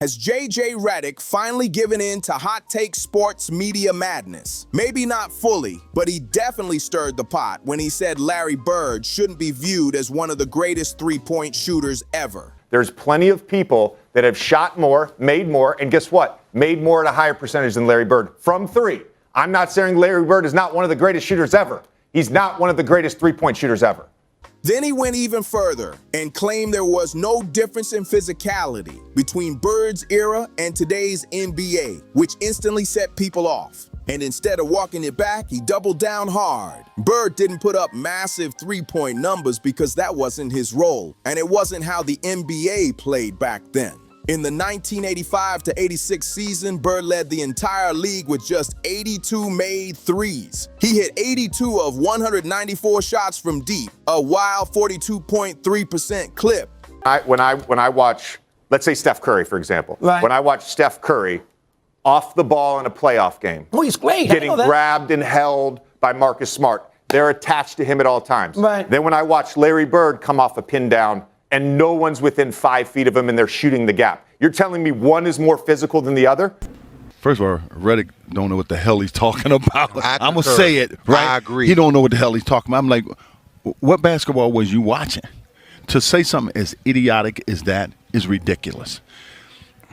Has JJRedick finally given in to hot take sports media madness? Maybe not fully, but he definitely stirred the pot when he said LarryBird shouldn't be viewed as one of the greatest three-point shooters ever. There's plenty of people that have shot more, made more, and guess what? Made more at a higher percentage than Larry Bird from three. I'm not saying Larry Bird is not one of the greatest shooters ever. He's not one of the greatest three-point shooters ever. Then he went even further and claimed there was no difference in physicality between Bird's era and today's NBA, which instantly set people off. And instead of walking it back, he doubled down hard. Bird didn't put up massive three-point numbers because that wasn't his role, and it wasn't how the NBA played back then. In the 1985-86 season, Bird led the entire league with just 82 made threes. He hit 82 of 194 shots from deep, a wild 42.3% clip. When I watch, let's say Steph Curry, for example. Right. When I watch Steph Curry off the ball in a playoff game. Oh, he's great. Getting grabbed and held by Marcus Smart. They're attached to him at all times. Right. Then when I watch Larry Bird come off a pin down and no one's within 5 feet of him and they're shooting the gap. You're telling me one is more physical than the other? First of all, Redick don't know what the hell he's talking about. I'm going to say it, right? I agree. He don't know what the hell he's talking about. I'm like, what basketball was you watching? To say something as idiotic as that is ridiculous.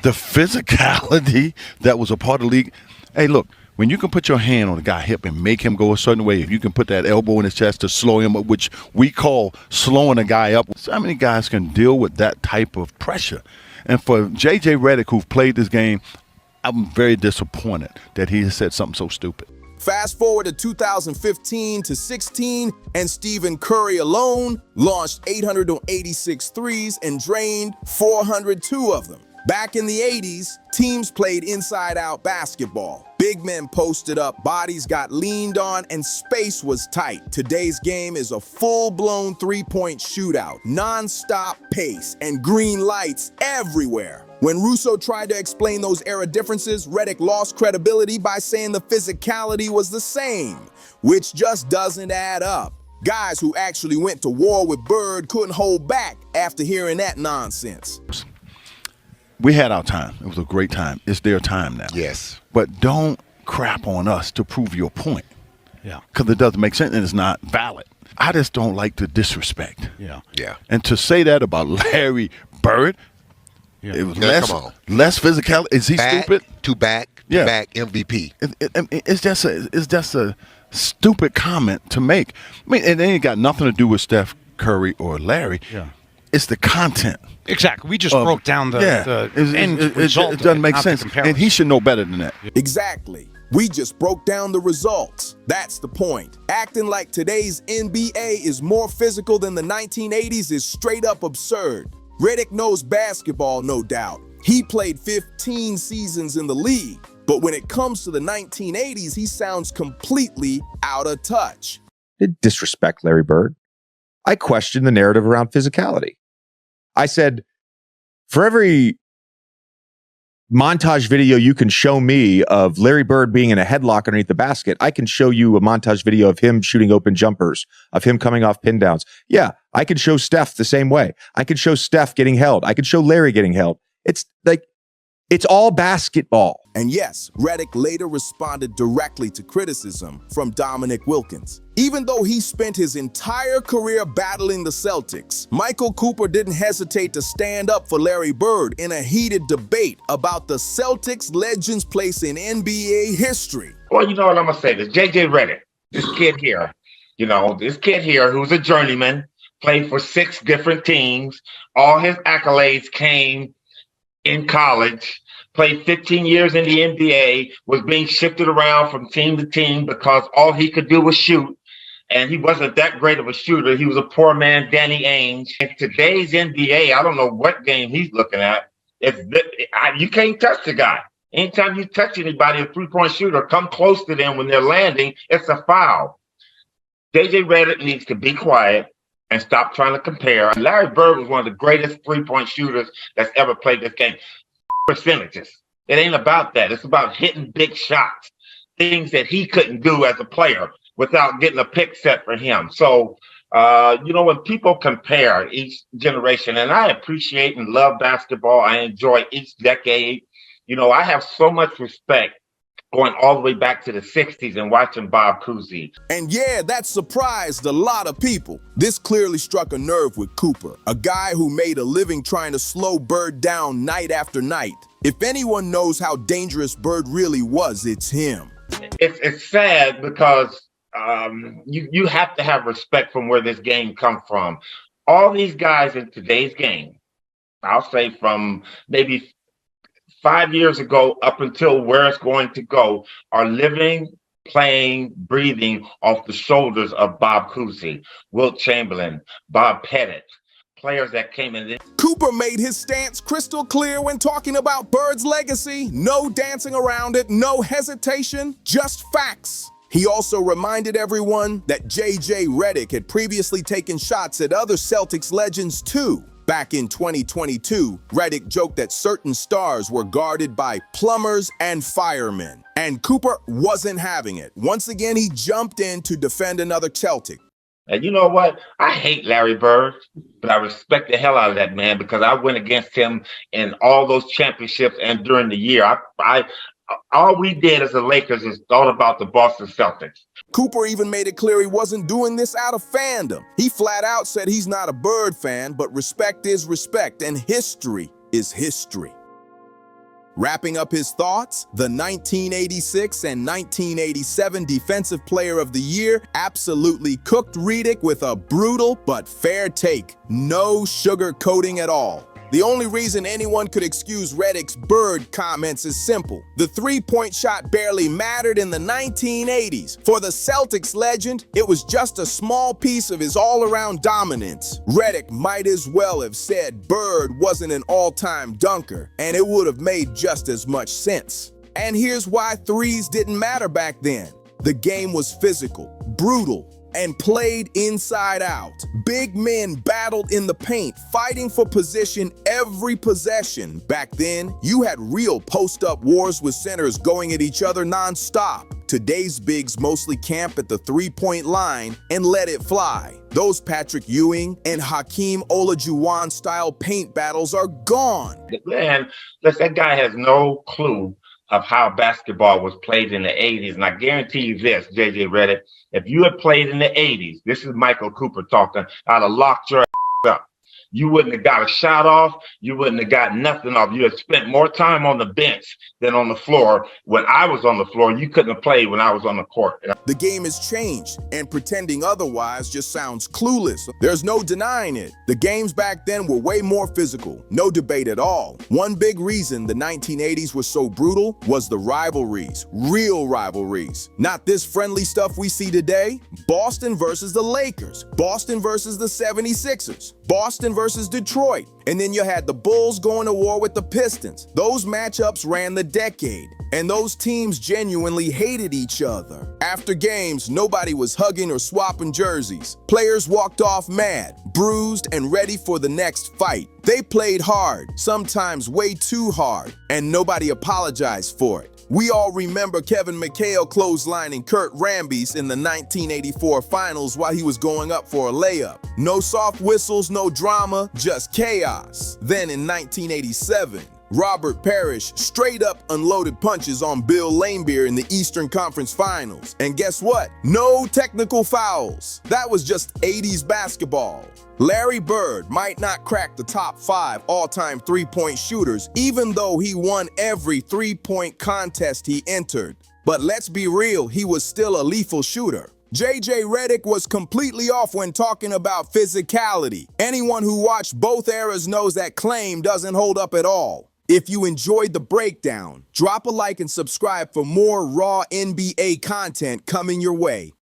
The physicality that was a part of the league. Hey, look, when you can put your hand on a guy's hip and make him go a certain way, if you can put that elbow in his chest to slow him up, which we call slowing a guy up, so how many guys can deal with that type of pressure? And for JJRedick, who've played this game, I'm very disappointed that he has said something so stupid. Fast forward to 2015-16, and Stephen Curry alone launched 886 threes and drained 402 of them. Back in the 80s, teams played inside-out basketball. Big men posted up, bodies got leaned on, and space was tight. Today's game is a full-blown three-point shootout, non-stop pace, and green lights everywhere. When Russo tried to explain those era differences, Redick lost credibility by saying the physicality was the same, which just doesn't add up. Guys who actually went to war with Bird couldn't hold back after hearing that nonsense. We had our time. It was a great time. It's their time now. Yes. But don't crap on us to prove your point. Yeah. Because it doesn't make sense and it's not valid. I just don't like to disrespect. Yeah. Yeah. And to say that about Larry Bird, it was less physical. Is he stupid? Back MVP. It's just a stupid comment to make. I mean, it ain't got nothing to do with Steph Curry or Larry. Yeah. It's the content. Exactly. We just broke down the end result. It doesn't make sense. And he should know better than that. Exactly. We just broke down the results. That's the point. Acting like today's NBA is more physical than the 1980s is straight up absurd. Redick knows basketball, no doubt. He played 15 seasons in the league. But when it comes to the 1980s, he sounds completely out of touch. Did disrespect Larry Bird. I questioned the narrative around physicality. I said, for every montage video you can show me of Larry Bird being in a headlock underneath the basket, I can show you a montage video of him shooting open jumpers, of him coming off pin downs. Yeah, I can show Steph the same way. I can show Steph getting held. I can show Larry getting held. It's like, it's all basketball. And yes, Redick later responded directly to criticism from Dominic Wilkins. Even though he spent his entire career battling the Celtics, Michael Cooper didn't hesitate to stand up for Larry Bird in a heated debate about the Celtics legend's place in NBA history. Well, you know what I'm going to say? This JJRedick, this kid here, who's a journeyman, played for 6 different teams. All his accolades came in college, played 15 years in the NBA, was being shifted around from team to team because all he could do was shoot. And he wasn't that great of a shooter. He was a poor man, Danny Ainge. In today's NBA, I don't know what game he's looking at. You can't touch the guy. Anytime you touch anybody, a three-point shooter, come close to them when they're landing, it's a foul. JJRedick needs to be quiet and stop trying to compare. Larry Bird was one of the greatest three-point shooters that's ever played this game. Percentages. It ain't about that. It's about hitting big shots, things that he couldn't do as a player without getting a pick set for him. So When people compare each generation, and I appreciate and love basketball, I enjoy each decade. I have so much respect going all the way back to the 60s and watching Bob Cousy. And yeah, that surprised a lot of people. This clearly struck a nerve with Cooper, a guy who made a living trying to slow Bird down night after night. If anyone knows how dangerous Bird really was, it's him. It's sad because you have to have respect from where this game comes from. All these guys in today's game, I'll say from maybe 5 years ago up until where it's going to go, are living, playing, breathing off the shoulders of Bob Cousy, Wilt Chamberlain, Bob Pettit, players that came in. Cooper made his stance crystal clear when talking about Bird's legacy. No dancing around it, no hesitation, just facts. He also reminded everyone that JJRedick had previously taken shots at other Celtics legends too. Back in 2022, Redick joked that certain stars were guarded by plumbers and firemen. And Cooper wasn't having it. Once again, he jumped in to defend another Celtic. And you know what? I hate Larry Bird, but I respect the hell out of that man because I went against him in all those championships and during the year. All we did as the Lakers is thought about the Boston Celtics. Cooper even made it clear he wasn't doing this out of fandom. He flat out said he's not a Bird fan, but respect is respect and history is history. Wrapping up his thoughts, the 1986 and 1987 Defensive Player of the Year absolutely cooked Redick with a brutal but fair take. No sugarcoating at all. The only reason anyone could excuse Redick's Bird comments is simple. The three-point shot barely mattered in the 1980s. For the Celtics legend, it was just a small piece of his all-around dominance. Redick might as well have said Bird wasn't an all-time dunker, and it would have made just as much sense. And here's why threes didn't matter back then. The game was physical, brutal, and played inside out. Big men battled in the paint, fighting for position every possession. Back then, you had real post-up wars with centers going at each other non-stop. Today's bigs mostly camp at the three-point line and let it fly. Those Patrick Ewing and Hakeem Olajuwon style paint battles are gone. Man, that guy has no clue of how basketball was played in the 80s. And I guarantee you this, JJRedick, if you had played in the 80s, this is Michael Cooper talking, I'd have locked your ass up. You wouldn't have got a shot off. You wouldn't have got nothing off. You had spent more time on the bench than on the floor. When I was on the floor, you couldn't have played when I was on the court. The game has changed, and pretending otherwise just sounds clueless. There's no denying it. The games back then were way more physical. No debate at all. One big reason the 1980s was so brutal was the rivalries. Real rivalries. Not this friendly stuff we see today. Boston versus the Lakers. Boston versus the 76ers. Boston versus Detroit. And then you had the Bulls going to war with the Pistons. Those matchups ran the decade, and those teams genuinely hated each other. After games, nobody was hugging or swapping jerseys. Players walked off mad, bruised, and ready for the next fight. They played hard, sometimes way too hard, and nobody apologized for it. We all remember Kevin McHale clotheslining Kurt Rambis in the 1984 finals while he was going up for a layup. No soft whistles, no drama, just chaos. Then in 1987, Robert Parrish straight up unloaded punches on Bill Laimbeer in the Eastern Conference Finals. And guess what? No technical fouls. That was just 80s basketball. Larry Bird might not crack the top 5 all-time three-point shooters, even though he won every three-point contest he entered. But let's be real, he was still a lethal shooter. JJRedick was completely off when talking about physicality. Anyone who watched both eras knows that claim doesn't hold up at all. If you enjoyed the breakdown, drop a like and subscribe for more raw NBA content coming your way.